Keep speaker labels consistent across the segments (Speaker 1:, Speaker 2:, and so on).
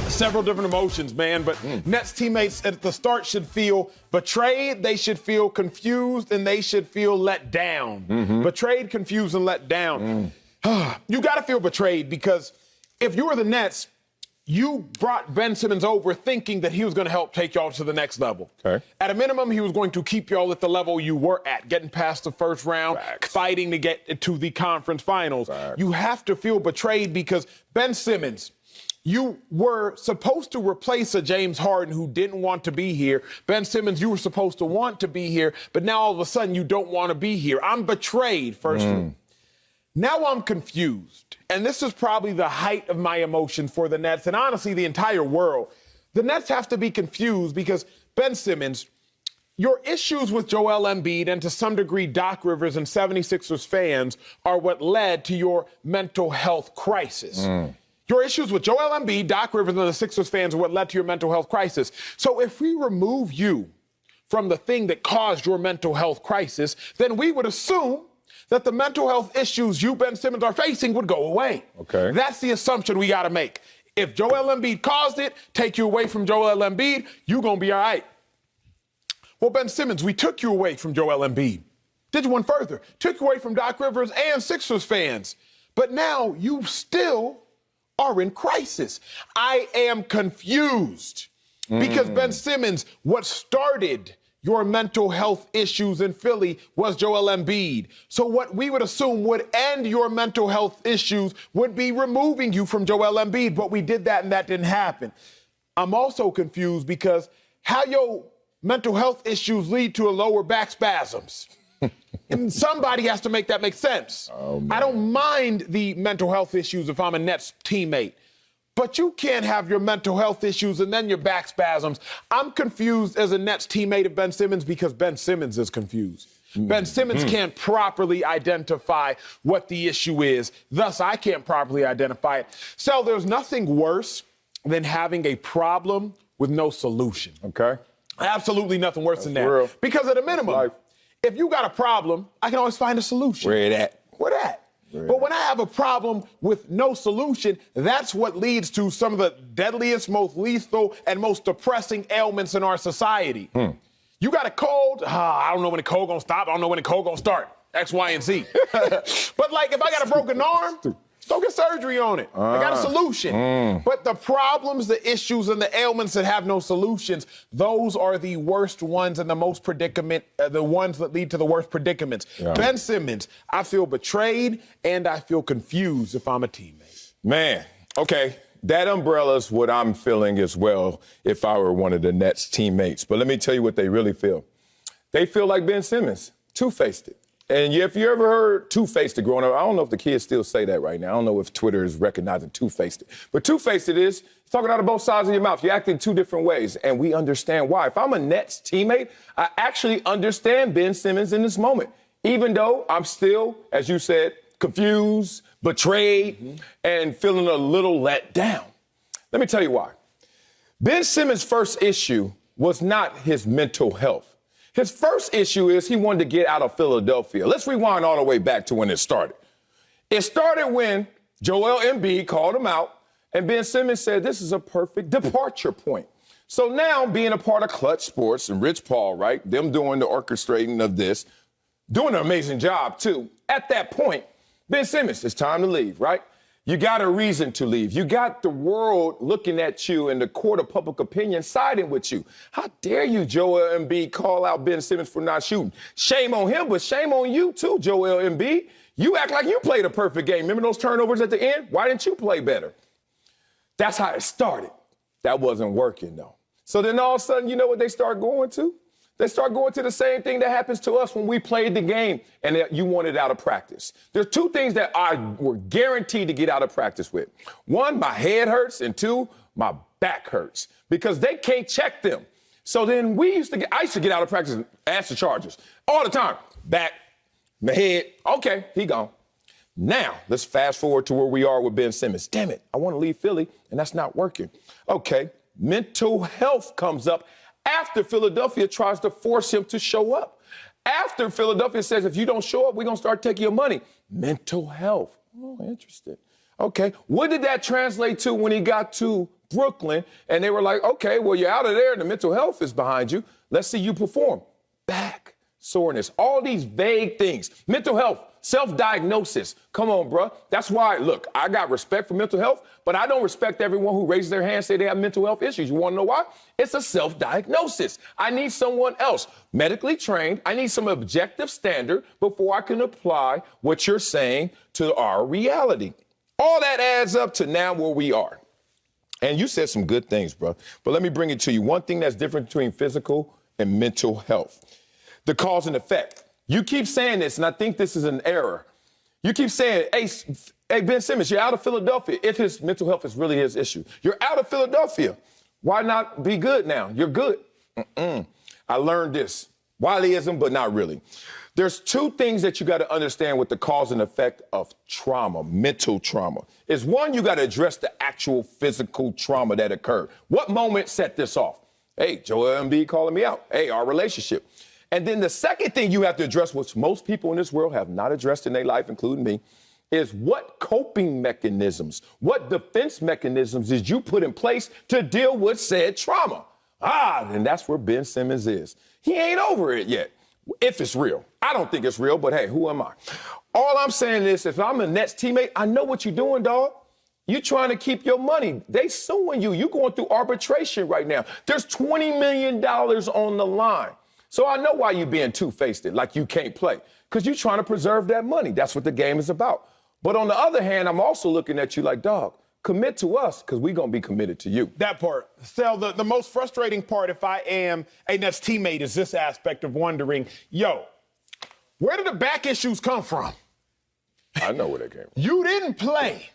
Speaker 1: Several different emotions, man, but Nets teammates at the start should feel betrayed, they should feel confused, and they should feel let down. Betrayed, confused, and let down. You got to feel betrayed because if you were the Nets, you brought Ben Simmons over thinking that he was going to help take y'all to the next level.
Speaker 2: Okay.
Speaker 1: At a minimum, he was going to keep y'all at the level you were at, getting past the first round, fighting to get to the conference finals. You have to feel betrayed because Ben Simmons, you were supposed to replace a James Harden who didn't want to be here. Ben Simmons, you were supposed to want to be here, but now all of a sudden you don't want to be here. I'm betrayed, first of all. Now I'm confused, and this is probably the height of my emotion for the Nets and honestly the entire world. The Nets have to be confused because, Ben Simmons, your issues with Joel Embiid and to some degree Doc Rivers and 76ers fans are what led to your mental health crisis. Your issues with Joel Embiid, Doc Rivers, and the Sixers fans are what led to your mental health crisis. So if we remove you from the thing that caused your mental health crisis, then we would assume that the mental health issues you, Ben Simmons, are facing would go away.
Speaker 2: Okay.
Speaker 1: That's the assumption we got to make. If Joel Embiid caused it, take you away from Joel Embiid, you're going to be all right. Well, Ben Simmons, we took you away from Joel Embiid. Did you one further? Took you away from Doc Rivers and Sixers fans. But now you still are in crisis. I am confused because, Ben Simmons, what started your mental health issues in Philly was Joel Embiid. So what we would assume would end your mental health issues would be removing you from Joel Embiid, but we did that and that didn't happen. I'm also confused because how your mental health issues lead to a lower back spasms. And somebody has to make that make sense. I don't mind the mental health issues if I'm a Nets teammate. But you can't have your mental health issues and then your back spasms. I'm confused as a Nets teammate of Ben Simmons because Ben Simmons is confused. Ben Simmons can't properly identify what the issue is. Thus, I can't properly identify it. So there's nothing worse than having a problem with no solution.
Speaker 2: Okay.
Speaker 1: Absolutely nothing worse than that.
Speaker 2: Real.
Speaker 1: Because at a minimum, if you got a problem, I can always find a solution.
Speaker 2: Where it at?
Speaker 1: Where that? But when I have a problem with no solution, that's what leads to some of the deadliest, most lethal, and most depressing ailments in our society. You got a cold? I don't know when the cold gonna stop. I don't know when the cold gonna start. X, Y, and Z. But like if I got a broken arm, go get surgery on it. I got a solution. But the problems, the issues, and the ailments that have no solutions, those are the worst ones and the most predicament, the ones that lead to the worst predicaments. Ben Simmons, I feel betrayed and I feel confused if I'm a teammate.
Speaker 2: Man, okay. That umbrella is what I'm feeling as well if I were one of the Nets teammates. But let me tell you what they really feel. They feel like Ben Simmons, two-faced it. And if you ever heard two-faced it growing up, I don't know if the kids still say that right now. I don't know if Twitter is recognizing two-faced it. But two-faced it is talking out of both sides of your mouth. You act in two different ways, and we understand why. If I'm a Nets teammate, I actually understand Ben Simmons in this moment, even though I'm still, as you said, confused, betrayed, and feeling a little let down. Let me tell you why. Ben Simmons' first issue was not his mental health. His first issue is he wanted to get out of Philadelphia. Let's rewind all the way back to when it started. It started when Joel Embiid called him out, and Ben Simmons said this is a perfect departure point. So now, being a part of Clutch Sports and Rich Paul, right, them doing the orchestrating of this, doing an amazing job, too. At that point, Ben Simmons, it's time to leave, right? You got a reason to leave. You got the world looking at you and the court of public opinion siding with you. How dare you, Joel Embiid, call out Ben Simmons for not shooting? Shame on him, but shame on you too, Joel Embiid. You act like you played a perfect game. Remember those turnovers at the end? Why didn't you play better? That's how it started. That wasn't working, though. So then all of a sudden, you know what they start going to? They start going to the same thing that happens to us when we played the game and that you wanted out of practice. There's two things that I were guaranteed to get out of practice with. One, my head hurts, and two, my back hurts because they can't check them. So then I used to get out of practice and ask the Chargers all the time. Back, my head, okay, he gone. Now, let's fast forward to where we are with Ben Simmons. Damn it, I want to leave Philly, and that's not working. Okay, mental health comes up after Philadelphia tries to force him to show up. After Philadelphia says, if you don't show up, we're going to start taking your money. Mental health. Oh, interesting. Okay. What did that translate to when he got to Brooklyn, and they were like, okay, well, you're out of there and the mental health is behind you. Let's see you perform. Back soreness, all these vague things. Mental health, self-diagnosis. Come on, bro. That's why, look, I got respect for mental health, but I don't respect everyone who raises their hand and say they have mental health issues. You want to know why? It's a self-diagnosis. I need someone else, medically trained. I need some objective standard before I can apply what you're saying to our reality. All that adds up to now where we are. And you said some good things, bro. But let me bring it to you. One thing that's different between physical and mental health. The cause and effect. You keep saying this, and I think this is an error. You keep saying, hey, Ben Simmons, you're out of Philadelphia. If his mental health is really his issue. You're out of Philadelphia. Why not be good now? You're good. I learned this. Wileyism, but not really. There's two things that you got to understand with the cause and effect of trauma, mental trauma. Is one, you got to address the actual physical trauma that occurred. What moment set this off? Hey, Joel Embiid calling me out. Hey, our relationship. And then the second thing you have to address, which most people in this world have not addressed in their life, including me, is what coping mechanisms, what defense mechanisms did you put in place to deal with said trauma? And that's where Ben Simmons is. He ain't over it yet, if it's real. I don't think it's real, but hey, who am I? All I'm saying is, if I'm a Nets teammate, I know what you're doing, dog. You're trying to keep your money. They suing you. You're going through arbitration right now. There's $20 million on the line. So I know why you're being two-faced, like you can't play, because you're trying to preserve that money. That's what the game is about. But on the other hand, I'm also looking at you like, dog, commit to us, because we're going to be committed to you.
Speaker 1: That part. Sel, the most frustrating part, if I am a Nets teammate, is this aspect of wondering, where did the back issues come from?
Speaker 2: I know where they came from.
Speaker 1: You didn't play.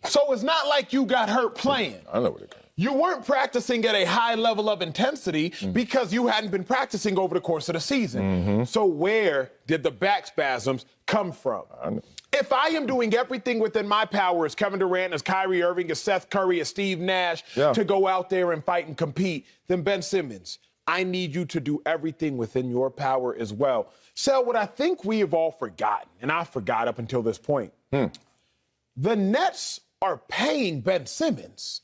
Speaker 1: So it's not like you got hurt playing.
Speaker 2: I know where they came from.
Speaker 1: You weren't practicing at a high level of intensity because you hadn't been practicing over the course of the season. So where did the back spasms come from?
Speaker 2: I know.
Speaker 1: If I am doing everything within my power as Kevin Durant, as Kyrie Irving, as Seth Curry, as Steve Nash to go out there and fight and compete, then Ben Simmons, I need you to do everything within your power as well. So what I think we have all forgotten, and I forgot up until this point, the Nets are paying Ben Simmons.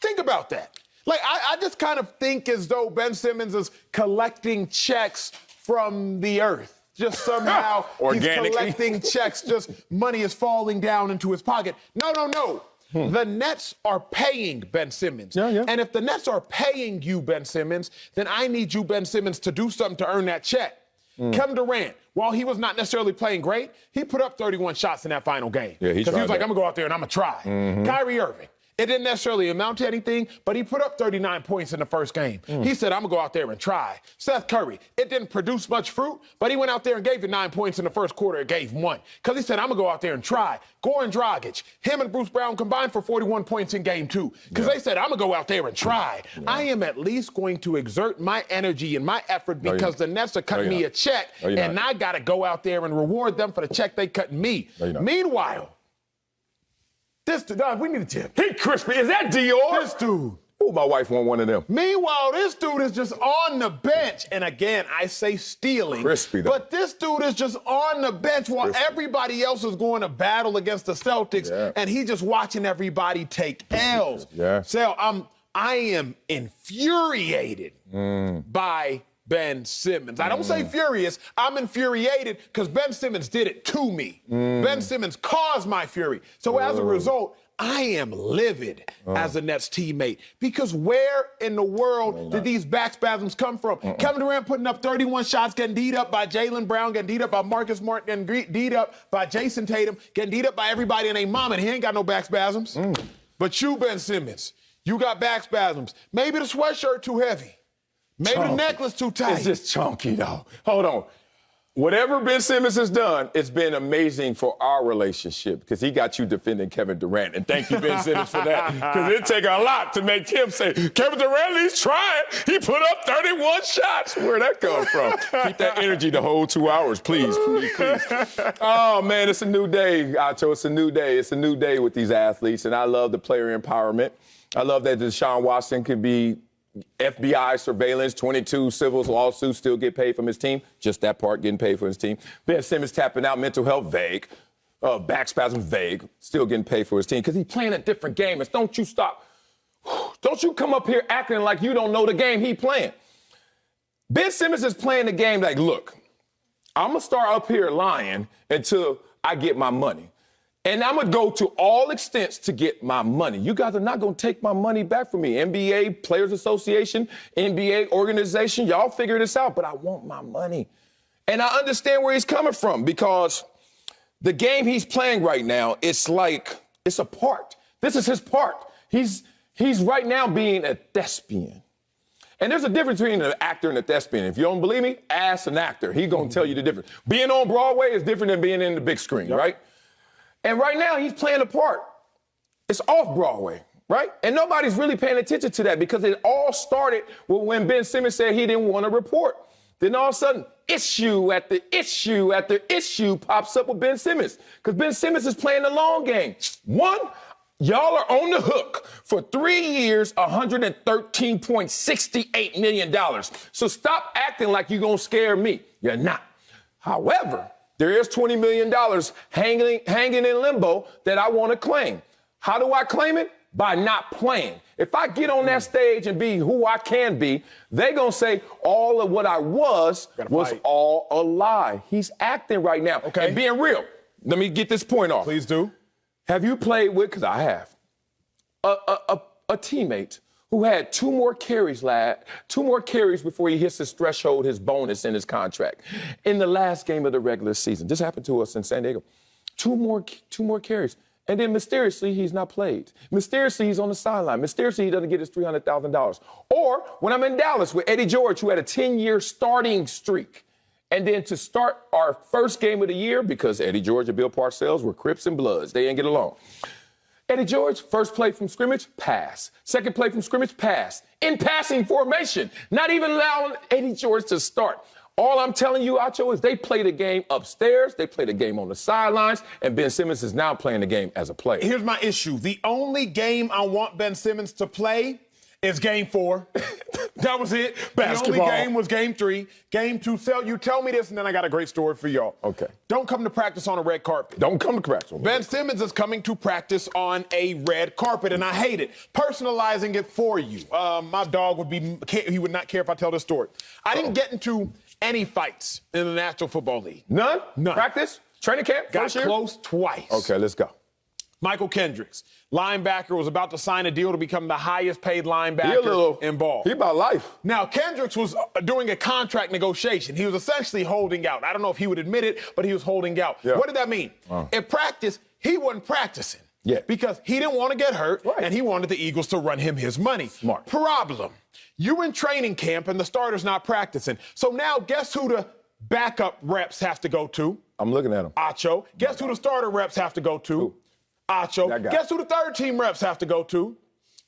Speaker 1: Think about that. Like, I just kind of think as though Ben Simmons is collecting checks from the earth. Just somehow he's collecting checks, just money is falling down into his pocket. No. The Nets are paying Ben Simmons. And if the Nets are paying you, Ben Simmons, then I need you, Ben Simmons, to do something to earn that check. Kevin Durant, while he was not necessarily playing great, he put up 31 shots in that final game. Because he was like, I'm going to go out there and I'm going to try. Kyrie Irving. It didn't necessarily amount to anything, but he put up 39 points in the first game. He said, I'm going to go out there and try. Seth Curry, it didn't produce much fruit, but he went out there and gave you 9 points in the first quarter. It gave 1. Because he said, I'm going to go out there and try. Goran Dragic, him and Bruce Brown combined for 41 points in game 2. Because they said, I'm going to go out there and try. I am at least going to exert my energy and my effort because the Nets are cutting me a check, and I got to go out there and reward them for the check they cut me. Meanwhile, this dude, we need a tip.
Speaker 2: He crispy. Is that Dior?
Speaker 1: This dude.
Speaker 2: Oh, my wife want one of them.
Speaker 1: Meanwhile, this dude is just on the bench. And again, I say stealing.
Speaker 2: Crispy, though.
Speaker 1: But this dude is just on the bench while everybody else is going to battle against the Celtics. And he just watching everybody take L's. So I am infuriated by Ben Simmons. I don't say furious. I'm infuriated because Ben Simmons did it to me. Ben Simmons caused my fury. So as a result, I am livid as a Nets teammate because where in the world did these back spasms come from? Kevin Durant putting up 31 shots, getting beat up by Jaylen Brown, getting beat up by Marcus Smart, getting beat up by Jason Tatum, getting beat up by everybody and their mom, and he ain't got no back spasms. But you, Ben Simmons, you got back spasms. Maybe the sweatshirt too heavy. Maybe the necklace too tight.
Speaker 2: It's just chunky, though. Hold on. Whatever Ben Simmons has done, it's been amazing for our relationship because he got you defending Kevin Durant. And thank you, Ben Simmons, for that. Because it take a lot to make him say, Kevin Durant, he's trying. He put up 31 shots. Where'd that come from? Keep that energy the whole 2 hours, please. Oh, man, it's a new day, Acho. It's a new day. It's a new day with these athletes. And I love the player empowerment. I love that Deshaun Watson can be FBI surveillance, 22 civil lawsuits, still get paid from his team. Just that part, getting paid for his team. Ben Simmons tapping out, mental health, vague. Back spasms, vague. Still getting paid for his team because he's playing a different game. It's don't you stop. Don't you come up here acting like you don't know the game he playing. Ben Simmons is playing the game like, look, I'm going to start up here lying until I get my money. And I'm going to go to all extents to get my money. You guys are not going to take my money back from me. NBA Players Association, NBA organization, y'all figure this out, but I want my money. And I understand where he's coming from because the game he's playing right now, it's like, it's a part. This is his part. He's right now being a thespian. And there's a difference between an actor and a thespian. If you don't believe me, ask an actor. He's going to tell you the difference. Being on Broadway is different than being in the big screen, right? And right now, he's playing a part. It's off Broadway, right? And nobody's really paying attention to that because it all started with when Ben Simmons said he didn't want to report. Then all of a sudden, issue after issue after issue pops up with Ben Simmons because Ben Simmons is playing the long game. One, y'all are on the hook for 3 years, $113.68 million. So stop acting like you're going to scare me. You're not. However, there is $20 million hanging in limbo that I want to claim. How do I claim it? By not playing. If I get on that stage and be who I can be, they're going to say all of what I was all a lie. He's acting right now. Okay. And being real. Let me get this point off.
Speaker 1: Please do.
Speaker 2: Have you played with, because I have, a teammate who had two more carries before he hits his threshold, his bonus in his contract in the last game of the regular season. This happened to us in San Diego. Two more carries. And then mysteriously, he's not played. Mysteriously, he's on the sideline. Mysteriously, he doesn't get his $300,000. Or when I'm in Dallas with Eddie George, who had a 10-year starting streak. And then to start our first game of the year, because Eddie George and Bill Parcells were Crips and Bloods. They didn't get along. Eddie George, first play from scrimmage, pass. Second play from scrimmage, pass. In passing formation, not even allowing Eddie George to start. All I'm telling you, Acho, is they play the game upstairs, they play the game on the sidelines, and Ben Simmons is now playing the game as a player.
Speaker 1: Here's my issue. The only game I want Ben Simmons to play is Game 4. That was it.
Speaker 2: Basketball.
Speaker 1: The only game was Game 3. Game 2, you tell me this, and then I got a great story for y'all.
Speaker 2: Okay.
Speaker 1: Don't come to practice on a red carpet.
Speaker 2: Don't come to practice.
Speaker 1: Ben Simmons is coming to practice on a red carpet, and I hate it. Personalizing it for you. My dog he would not care if I tell this story. I didn't get into any fights in the National Football League.
Speaker 2: None?
Speaker 1: None.
Speaker 2: Practice? Training camp?
Speaker 1: Got close twice.
Speaker 2: Okay, let's go.
Speaker 1: Michael Kendricks, linebacker, was about to sign a deal to become the highest paid linebacker in ball.
Speaker 2: He about life.
Speaker 1: Now, Kendricks was doing a contract negotiation. He was essentially holding out. I don't know if he would admit it, but he was holding out. Yeah. What did that mean? In practice, he wasn't practicing.
Speaker 2: Yeah.
Speaker 1: Because he didn't want to get hurt, and he wanted the Eagles to run him his money.
Speaker 2: Smart.
Speaker 1: Problem. You in training camp, and the starter's not practicing. So now guess who the backup reps have to go to?
Speaker 2: I'm looking at him.
Speaker 1: Acho. Guess who the starter reps have to go to?
Speaker 2: Who?
Speaker 1: Acho. Guess who the third team reps have to go to?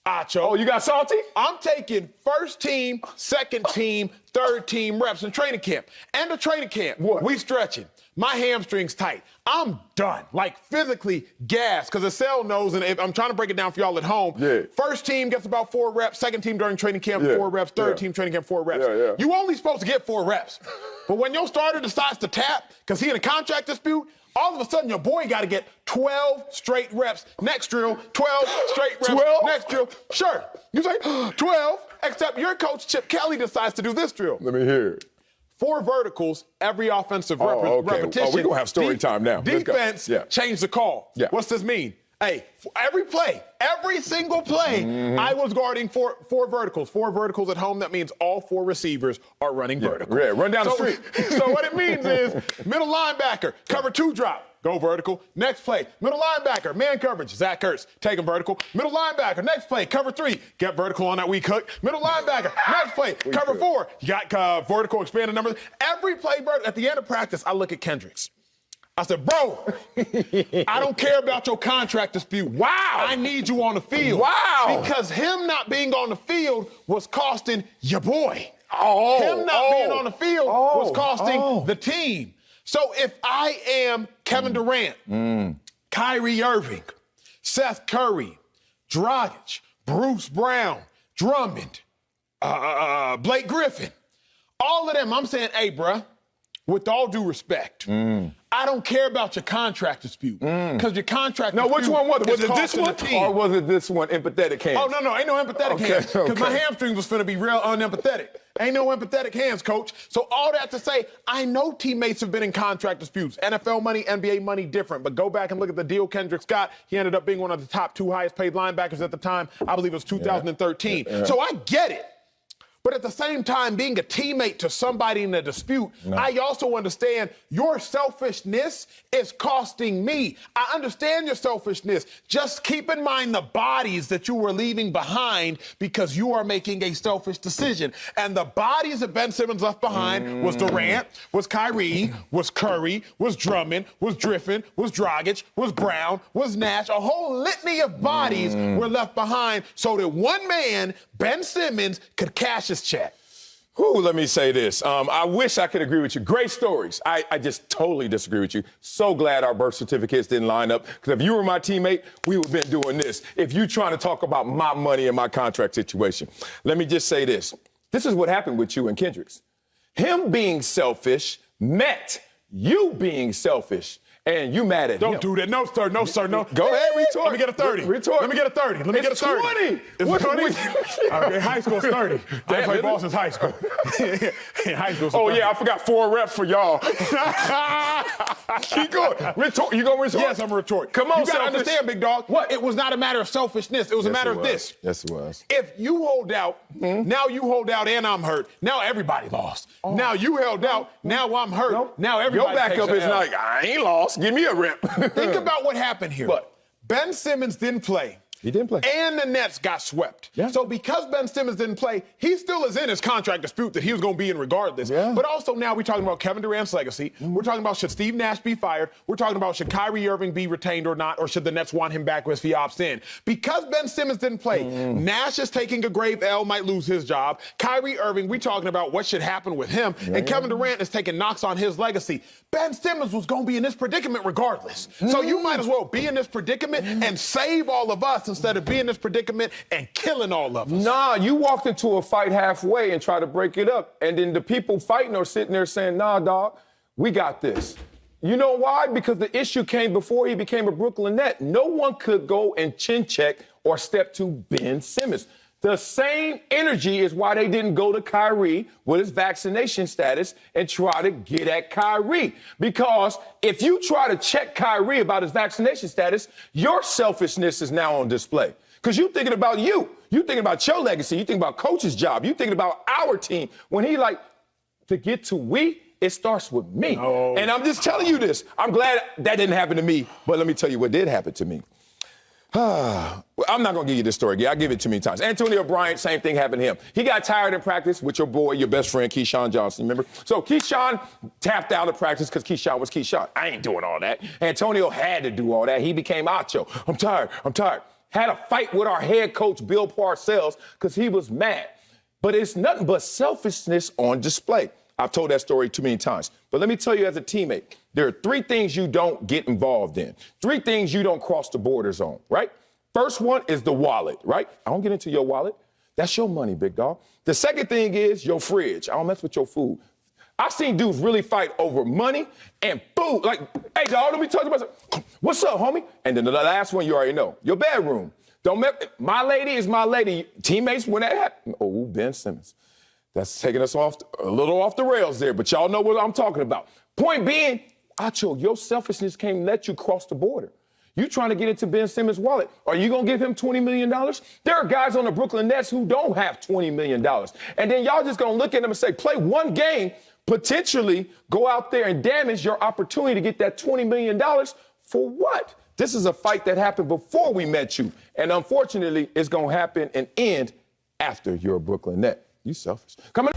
Speaker 1: Acho.
Speaker 2: Oh, you got salty?
Speaker 1: I'm taking first team, second team, third team reps in training camp. And the training camp, we stretching. My hamstring's tight. I'm done. Like physically gassed, because Cell knows, and I'm trying to break it down for y'all at home.
Speaker 2: Yeah.
Speaker 1: First team gets about 4 reps. Second team during training camp, 4 reps. Third team training camp, 4 reps. You only supposed to get 4 reps. But when your starter decides to tap, because he in a contract dispute, all of a sudden, your boy got to get 12 straight reps. Next drill, 12 straight reps.
Speaker 2: 12?
Speaker 1: Next drill. Sure. You say 12, except your coach, Chip Kelly, decides to do this drill.
Speaker 2: Let me hear it.
Speaker 1: 4 verticals, every offensive repetition.
Speaker 2: Oh, we're going to have story time now.
Speaker 1: Defense, change the call.
Speaker 2: Yeah.
Speaker 1: What's this mean? Hey, every single play, I was guarding 4 verticals. 4 verticals at home, that means all 4 receivers are running vertical.
Speaker 2: Yeah, run down the street.
Speaker 1: So what it means is middle linebacker, cover 2 drop, go vertical. Next play, middle linebacker, man coverage, Zach Ertz, take him vertical. Middle linebacker, next play, cover 3, get vertical on that weak hook. Middle linebacker, next play, cover 4, you got vertical, expanded numbers. Every play vertical. At the end of practice, I look at Kendricks. I said, bro, I don't care about your contract dispute. Wow. I need you on the field.
Speaker 2: Wow.
Speaker 1: Because him not being on the field was costing your boy. Him not being on the field was costing the team. So if I am Kevin Durant, Kyrie Irving, Seth Curry, Dragic, Bruce Brown, Drummond, Blake Griffin, all of them, I'm saying, hey, bruh, with all due respect, I don't care about your contract dispute because your contract
Speaker 2: No,
Speaker 1: dispute
Speaker 2: which one was it? Was
Speaker 1: is
Speaker 2: it this
Speaker 1: costing
Speaker 2: one
Speaker 1: the team.
Speaker 2: or was it this one, empathetic hands?
Speaker 1: Oh, no, ain't no empathetic hands because my hamstring was finna be real unempathetic. Ain't no empathetic hands, coach. So all that to say, I know teammates have been in contract disputes. NFL money, NBA money, different. But go back and look at the deal Kendrick Scott. He ended up being one of the top 2 highest paid linebackers at the time. I believe it was 2013. So I get it. But at the same time, being a teammate to somebody in a dispute, I also understand your selfishness is costing me. I understand your selfishness. Just keep in mind the bodies that you were leaving behind because you are making a selfish decision. And the bodies that Ben Simmons left behind was Durant, was Kyrie, was Curry, was Drummond, was Griffin, was Dragic, was Brown, was Nash. A whole litany of bodies were left behind so that one man, Ben Simmons, could cash his check.
Speaker 2: Whew, let me say this. I wish I could agree with you. Great stories. I just totally disagree with you. So glad our birth certificates didn't line up. Because if you were my teammate, we would have been doing this. If you're trying to talk about my money and my contract situation, let me just say this. This is what happened with you and Kendricks. Him being selfish met you being selfish. And you mad at him.
Speaker 1: Don't do that. No, sir. No, sir. No.
Speaker 2: Go ahead, retort.
Speaker 1: Let me get a 30.
Speaker 2: Retort.
Speaker 1: Let me get a 30. Let me get a 30.
Speaker 2: 20.
Speaker 1: It's 20? Okay, high school's 30. I play ball since high school. In high school.
Speaker 2: Oh, yeah, I forgot 4 reps for y'all. Keep going. Retort. You going to retort?
Speaker 1: Yes, I'm a retort.
Speaker 2: Come on,
Speaker 1: you got to understand, big dog.
Speaker 2: What?
Speaker 1: It was not a matter of selfishness. It was a matter of this.
Speaker 2: Yes, it was.
Speaker 1: If you hold out, now you hold out and I'm hurt. Now everybody lost. Now you held out. Now I'm hurt. Now everybody
Speaker 2: Your backup
Speaker 1: takes
Speaker 2: is
Speaker 1: a L.
Speaker 2: like, I ain't lost. Give me a rep.
Speaker 1: Think about what happened here.
Speaker 2: What?
Speaker 1: Ben Simmons didn't play.
Speaker 2: He didn't play.
Speaker 1: And the Nets got swept.
Speaker 2: Yeah.
Speaker 1: So because Ben Simmons didn't play, he still is in his contract dispute that he was going to be in regardless.
Speaker 2: Yeah.
Speaker 1: But also now we're talking about Kevin Durant's legacy. We're talking about should Steve Nash be fired. We're talking about should Kyrie Irving be retained or not, or should the Nets want him back if he opts in. Because Ben Simmons didn't play, Nash is taking a grave L, might lose his job. Kyrie Irving, we're talking about what should happen with him. And Kevin Durant is taking knocks on his legacy. Ben Simmons was going to be in this predicament regardless. So you might as well be in this predicament and save all of us instead of being in this predicament and killing all of us.
Speaker 2: Nah, you walked into a fight halfway and tried to break it up. And then the people fighting are sitting there saying, nah, dog, we got this. You know why? Because the issue came before he became a Brooklyn Net. No one could go and chin check or step to Ben Simmons. The same energy is why they didn't go to Kyrie with his vaccination status and try to get at Kyrie. Because if you try to check Kyrie about his vaccination status, your selfishness is now on display. Because you're thinking about you. You're thinking about your legacy. You think about coach's job. You're thinking about our team. When he like, to get to we, it starts with me.
Speaker 1: No.
Speaker 2: And I'm just telling you this. I'm glad that didn't happen to me. But let me tell you what did happen to me. I'm not going to give you this story again. I give it too many times. Antonio Bryant, same thing happened to him. He got tired in practice with your boy, your best friend, Keyshawn Johnson, remember? So Keyshawn tapped out of practice because Keyshawn was Keyshawn. I ain't doing all that. Antonio had to do all that. He became Acho. I'm tired. Had a fight with our head coach, Bill Parcells, because he was mad. But it's nothing but selfishness on display. I've told that story too many times. But let me tell you as a teammate, there are 3 things you don't get involved in. 3 things you don't cross the borders on, right? First one is the wallet, right? I don't get into your wallet. That's your money, big dog. The second thing is your fridge. I don't mess with your food. I've seen dudes really fight over money and food. Like, hey, dog, let me talk to myself. What's up, homie? And then the last one you already know, your bedroom. Don't mess. My lady is my lady. Teammates, when that happens. Oh, Ben Simmons. That's taking us a little off the rails there, but y'all know what I'm talking about. Point being, Acho, your selfishness can't let you cross the border. You trying to get into Ben Simmons' wallet. Are you going to give him $20 million? There are guys on the Brooklyn Nets who don't have $20 million. And then y'all just going to look at them and say, play one game, potentially go out there and damage your opportunity to get that $20 million for what? This is a fight that happened before we met you. And unfortunately, it's going to happen and end after you're a Brooklyn Net. You selfish. Coming